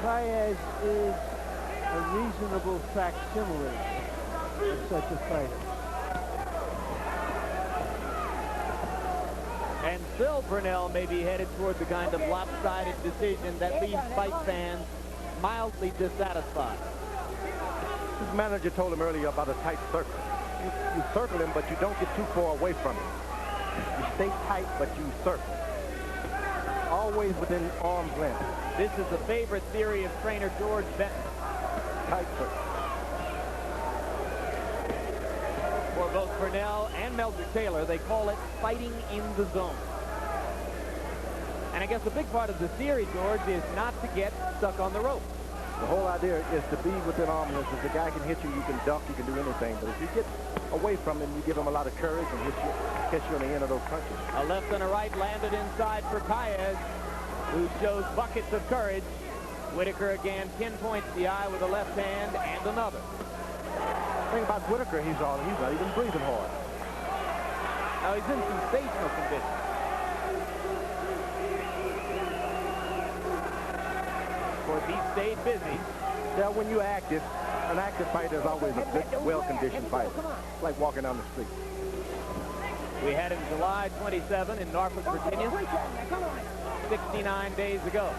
Paez is a reasonable facsimile of such a fighter. And still Pernell may be headed toward the kind of lopsided decision that leaves fight fans mildly dissatisfied. His manager told him earlier about a tight circle. You circle him, but you don't get too far away from him. You stay tight, but you circle. Always within arm's length. This is a favorite theory of trainer George Benton. Tight circle. For both Pernell and Melzer Taylor, they call it fighting in the zone. And I guess a big part of the theory, George, is not to get stuck on the rope. The whole idea is to be within arm's length. If the guy can hit you, you can duck, you can do anything. But if you get away from him, you give him a lot of courage and hit you on the end of those punches. A left and a right landed inside for Paez, who shows buckets of courage. Whitaker again pinpoints the eye with a left hand and another. The thing about Whitaker, he's not even breathing hard. Now he's in sensational condition. Of course, he stayed busy. Yeah, when you're active, an active fighter is always a good, well-conditioned fighter. It's like walking down the street. We had him July 27 in Norfolk, Virginia, 69 days ago.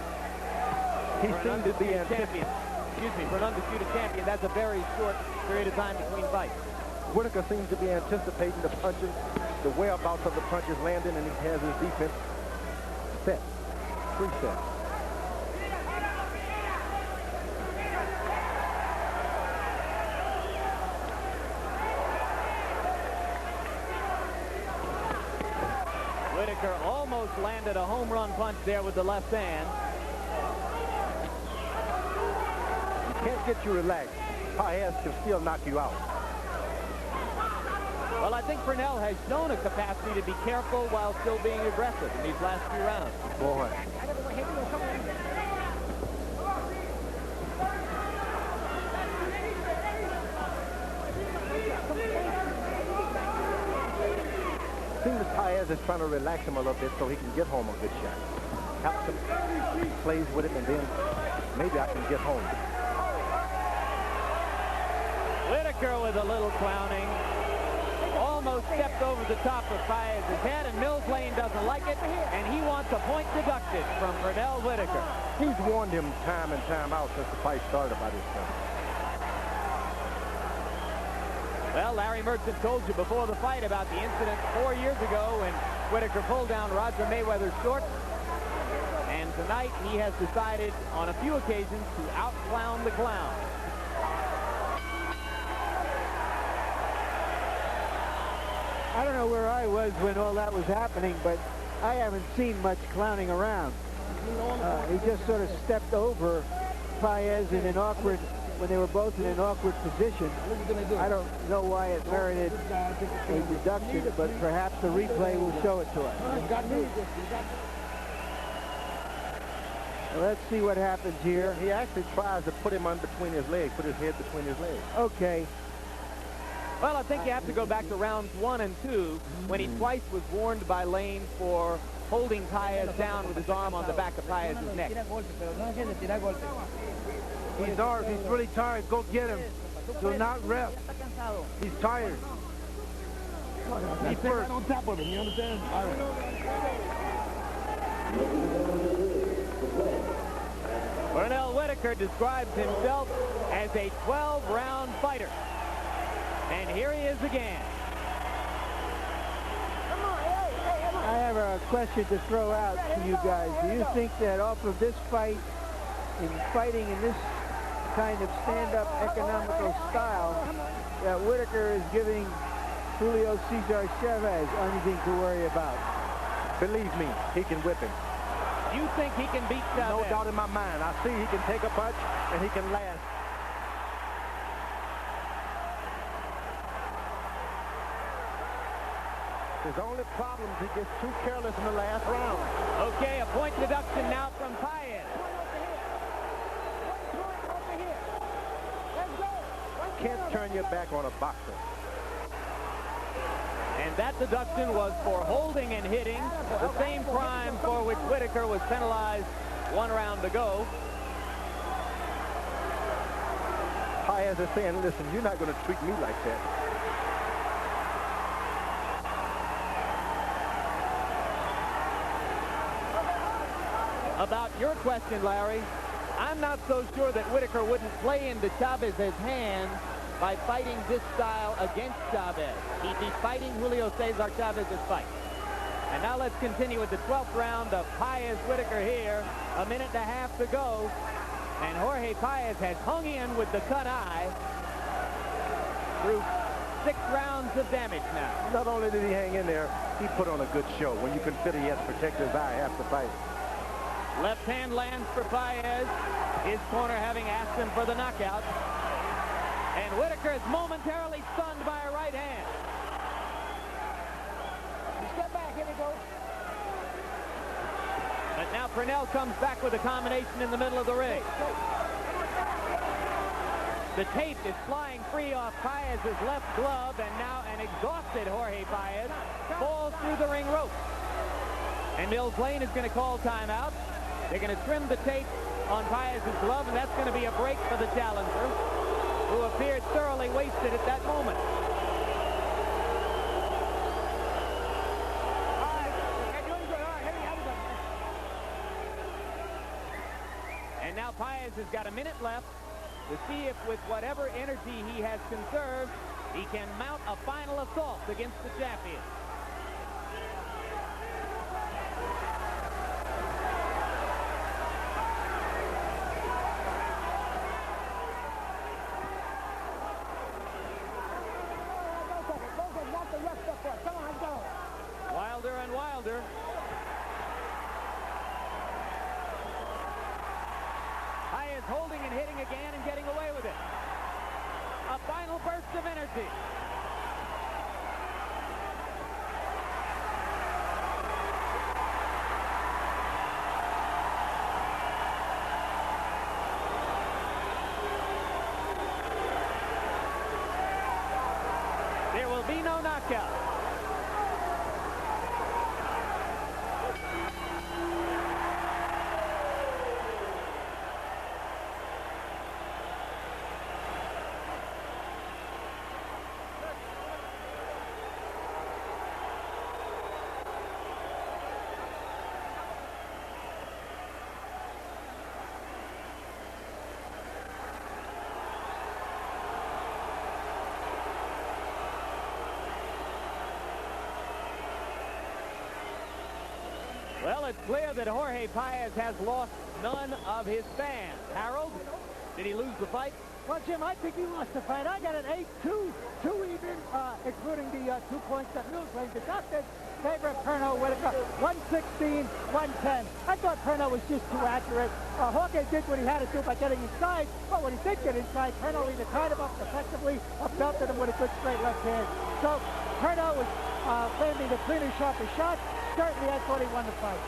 He seemed to be champion. Excuse me, for an undisputed champion, that's a very short period of time between fights. Whitaker seems to be anticipating the punches, the whereabouts of the punches landing, and he has his defense set, preset. Whitaker almost landed a home run punch there with the left hand. Can't get you relaxed. Paez can still knock you out. Well, I think Purnell has shown a capacity to be careful while still being aggressive in these last few rounds. Boy. Seems Paez is trying to relax him a little bit so he can get home a good shot. Helps him, plays with it, and then maybe I can get home. Whitaker with a little clowning. Almost stepped over the top of Paez's head, and Mills Lane doesn't like it, and he wants a point deducted from Purnell Whitaker. He's warned him time and time out since the fight started about this stuff. Well, Larry Merchant told you before the fight about the incident 4 years ago when Whitaker pulled down Roger Mayweather's shorts. And tonight he has decided on a few occasions to out-clown the clown. I don't know where I was when all that was happening, but I haven't seen much clowning around. He just sort of stepped over Paez in an awkward, when they were both in an awkward position. I don't know why it merited a deduction, but perhaps the replay will show it to us. Well, let's see what happens here. He actually tries to put him on between his legs, put his head between his legs. Okay. Well, I think you have to go back to rounds 1 and 2 when he twice was warned by Lane for holding Paez down with his arm on the back of Paez's neck. He's hard. He's really tired. Go get him. Do not rest. He's tired. He's first on top of him. You understand? All right. Purnell Whitaker describes himself as a 12-round fighter. And here he is again. I have a question to throw out to you guys. Do you think that off of this fight, in fighting in this kind of stand-up economical style, that Whitaker is giving Julio Cesar Chavez anything to worry about? Believe me, he can whip him. You think he can beat Chavez? No doubt in my mind. I see he can take a punch and he can last. His only problem is he gets too careless in the last round. Okay, a point deduction now from Paez. Can't turn your back on a boxer. And that deduction was for holding and hitting, the same crime for which Whitaker was penalized 1 round ago. Paez is saying, listen, you're not going to treat me like that. About your question, Larry, I'm not so sure that Whitaker wouldn't play into Chavez's hands by fighting this style against Chavez. He'd be fighting Julio Cesar Chavez's fight. And now let's continue with the 12th round of Paez-Whitaker here. 1.5 minutes to go. And Jorge Paez has hung in with the cut eye through 6 rounds of damage now. Not only did he hang in there, he put on a good show. When you consider he has to protect his eye half the fight. Left hand lands for Paez. His corner having asked him for the knockout. And Whitaker is momentarily stunned by a right hand. Step back, here we go. But now Purnell comes back with a combination in the middle of the ring. The tape is flying free off Paez's left glove, and now an exhausted Jorge Paez falls through the ring rope. And Mills Lane is going to call timeout. They're going to trim the tape on Paez's glove, and that's going to be a break for the challenger, who appeared thoroughly wasted at that moment. And now Paez has got 1 minute left to see if with whatever energy he has conserved, he can mount a final assault against the champion. Wilder and Wilder Paez holding and hitting again and getting away with it. A final burst of energy. There will be no knockout. Well, it's clear that Jorge Paez has lost none of his fans. Harold, did he lose the fight? Well, Jim, I think he lost the fight. I got an 8-2, 2 even, including the 2 points that Mills deducted. Favorite Pernell Whitaker, 116, 110. I thought Pernell was just too accurate. Jorge did what he had to do by getting inside, but when he did get inside, Pernell either tied him up effectively or belted him with a good straight left hand. So Pernell was landing the cleaner, sharper shot. Certainly, I thought he won the fight.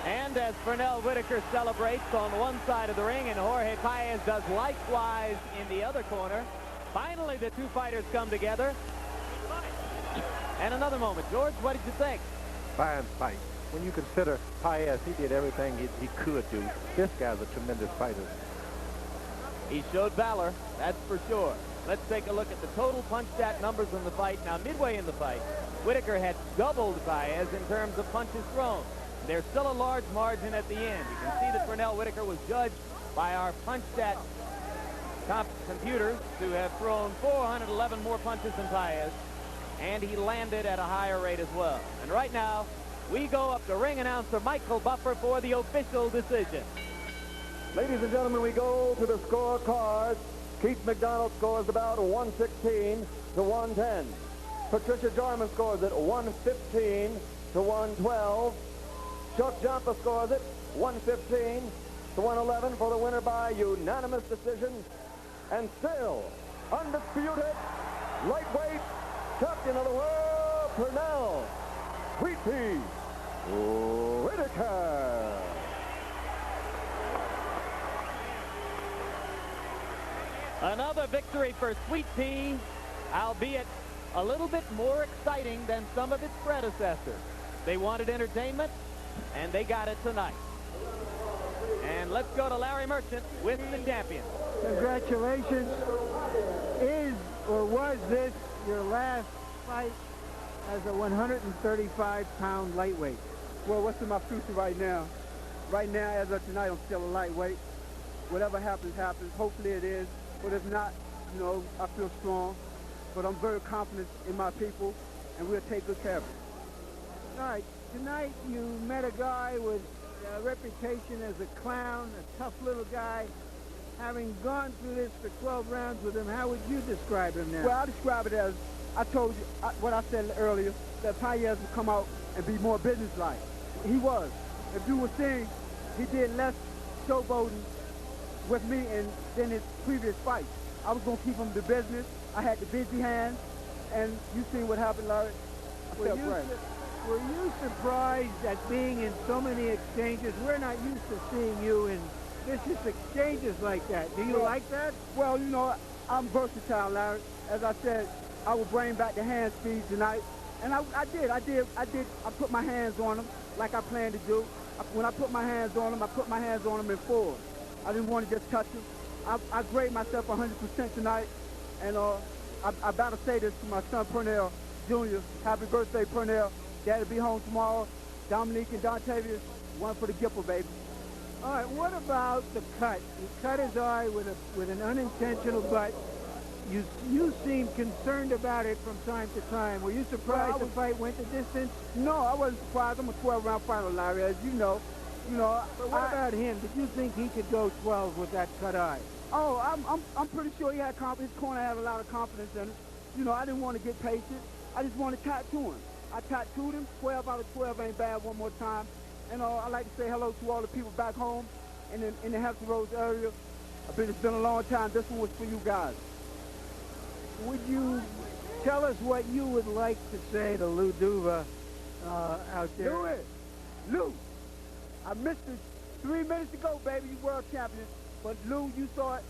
And as Pernell Whitaker celebrates on one side of the ring and Jorge Paez does likewise in the other corner, finally the two fighters come together. And another moment. George, what did you think? Fine fight. When you consider Paez, he did everything he could do. This guy's a tremendous fighter. He showed valor, that's for sure. Let's take a look at the total punch stat numbers in the fight. Now, midway in the fight, Whitaker had doubled Paez in terms of punches thrown. There's still a large margin at the end. You can see that Pernell Whitaker was judged by our punch stat computers to have thrown 411 more punches than Paez, and he landed at a higher rate as well. And right now, we go up to ring announcer Michael Buffer for the official decision. Ladies and gentlemen, we go to the scorecard. Keith McDonald scores about 116 to 110. Patricia Jarman scores it 115 to 112. Chuck Jampa scores it 115 to 111 for the winner by unanimous decision. And still, undisputed, lightweight champion of the world, Pernell Whitaker. Another victory for Sweet Pea, albeit a little bit more exciting than some of its predecessors. They wanted entertainment, and they got it tonight. And let's go to Larry Merchant with the champion. Congratulations. Is or was this your last fight as a 135-pound lightweight? Well, what's in my future right now? Right now, as of tonight, I'm still a lightweight. Whatever happens, happens. Hopefully it is. But if not, you know, I feel strong. But I'm very confident in my people, and we'll take good care of it. All right. Tonight you met a guy with a reputation as a clown, a tough little guy. Having gone through this for 12 rounds with him, how would you describe him now? Well, I describe it as, I told you what I said earlier, that Paez would come out and be more businesslike. He was. If you were seeing, he did less showboating with me than his previous fights. I was going to keep him to business. I had the busy hands, and you seen what happened, Larry. Were you surprised at being in so many exchanges? We're not used to seeing you in vicious exchanges like that. Do you like that? Well, you know, I'm versatile, Larry. As I said, I will bring back the hand speed tonight. And I did. I put my hands on him like I planned to do. When I put my hands on him, I put my hands on him in forward. I didn't want to just touch him. I grade myself 100% tonight. And I better say this to my son, Pernell Jr. Happy birthday, Pernell. Dad'll be home tomorrow. Dominique and Dontavius, one for the Gipper, baby. All right, what about the cut? You cut his eye with an unintentional cut. You seem concerned about it from time to time. Were you surprised the fight went the distance? No, I wasn't surprised. I'm a 12-round fighter, Larry, as you know. But what about him? Did you think he could go 12 with that cut eye? Oh, I'm pretty sure he had confidence. His corner had a lot of confidence in it. You know, I didn't want to get patient. I just wanted to tattoo him. I tattooed him. 12 out of 12 ain't bad one more time. And I'd like to say hello to all the people back home in the Hampton Roads area. It's been a long time. This one was for you guys. Would you tell us what you would like to say to Lou Duva out there? Lou, I missed it 3 minutes ago, baby. You world champion. But Lou, you saw it.